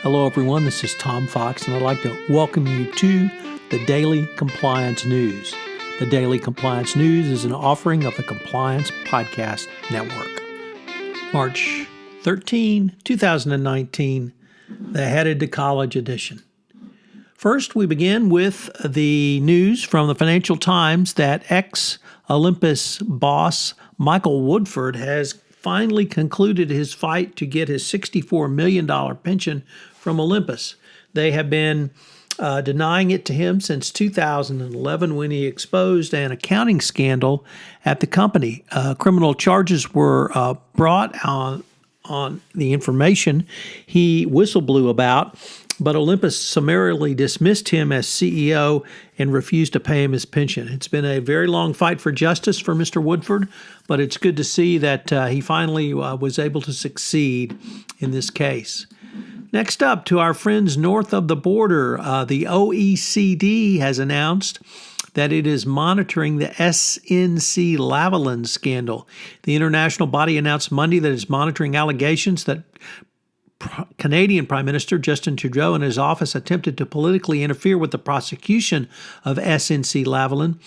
Hello, everyone. This is Tom Fox, and I'd like to welcome you to the Daily Compliance News. The Daily Compliance News is an offering of the Compliance Podcast Network. March 13, 2019, the Headed to College edition. First, we begin with the news from the Financial Times that Ex-Olympus boss Michael Woodford has finally concluded his fight to get his $64 million pension from Olympus. They have been denying it to him since 2011 when he exposed an accounting scandal at the company. Criminal charges were brought on the information he whistleblew about, but Olympus summarily dismissed him as CEO and refused to pay him his pension. It's been a very long fight for justice for Mr. Woodford, but it's good to see that he finally was able to succeed in this case. Next up, to our friends north of the border, the OECD has announced that it is monitoring the SNC-Lavalin scandal. The international body announced Monday that it's monitoring allegations that Canadian Prime Minister Justin Trudeau and his office attempted to politically interfere with the prosecution of SNC-Lavalin.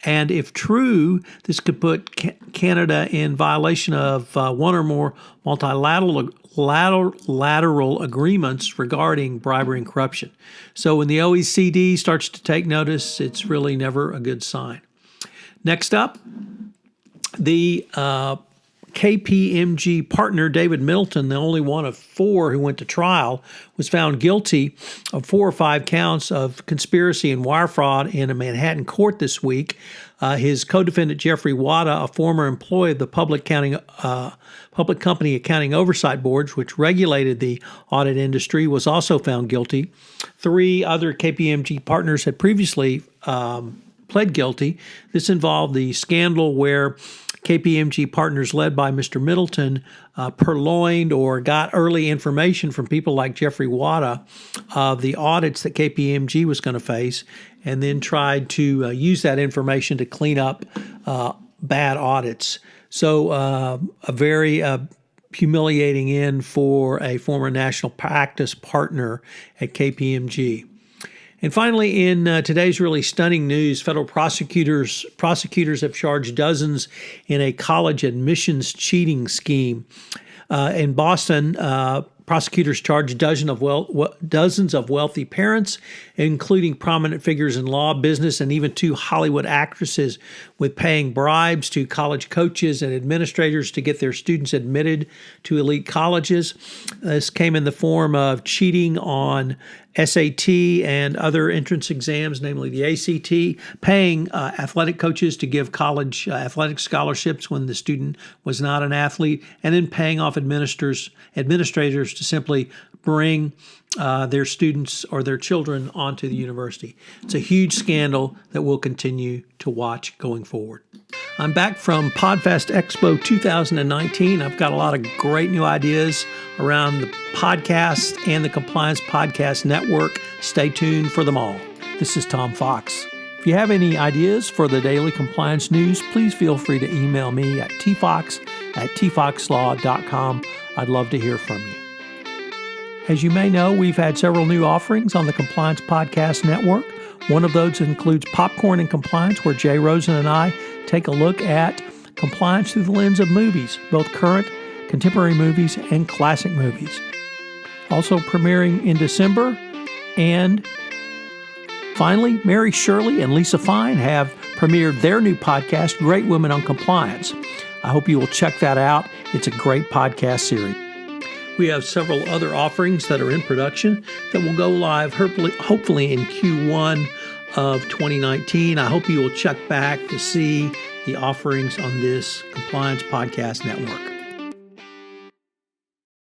And if true, this could put Canada in violation of one or more multilateral agreements regarding bribery and corruption. So when the OECD starts to take notice, it's really never a good sign. Next up, the KPMG partner David Middleton, the only one of four who went to trial, was found guilty of 4 or 5 counts of conspiracy and wire fraud in a Manhattan court this week. His co-defendant Jeffrey Wada, a former employee of the Public Company Accounting Oversight Boards, which regulated the audit industry, was also found guilty. 3 other KPMG partners had previously pled guilty. This involved the scandal where KPMG partners led by Mr. Middleton purloined or got early information from people like Jeffrey Wada of the audits that KPMG was going to face, and then tried to use that information to clean up bad audits. So a very humiliating end for a former national practice partner at KPMG. And finally, in today's really stunning news, federal prosecutors have charged dozens in a college admissions cheating scheme. In Boston, prosecutors charged dozens of wealthy parents, including prominent figures in law, business, and even 2 Hollywood actresses, with paying bribes to college coaches and administrators to get their students admitted to elite colleges. This came in the form of cheating on SAT and other entrance exams, namely the ACT, paying athletic coaches to give college athletic scholarships when the student was not an athlete, and then paying off administrators to simply bring their students or their children onto the university. It's a huge scandal that we'll continue to watch going forward. I'm back from PodFest Expo 2019. I've got a lot of great new ideas around the podcast and the Compliance Podcast Network. Stay tuned for them all. This is Tom Fox. If you have any ideas for the Daily Compliance News, please feel free to email me at tfox@tfoxlaw.com. I'd love to hear from you. As you may know, we've had several new offerings on the Compliance Podcast Network. One of those includes Popcorn and Compliance, where Jay Rosen and I take a look at compliance through the lens of movies, both current, contemporary movies, and classic movies. Also premiering in December. And finally, Mary Shirley and Lisa Fine have premiered their new podcast, Great Women on Compliance. I hope you will check that out. It's a great podcast series. We have several other offerings that are in production that will go live hopefully in Q1 of 2019. I hope you will check back to see the offerings on this Compliance Podcast Network.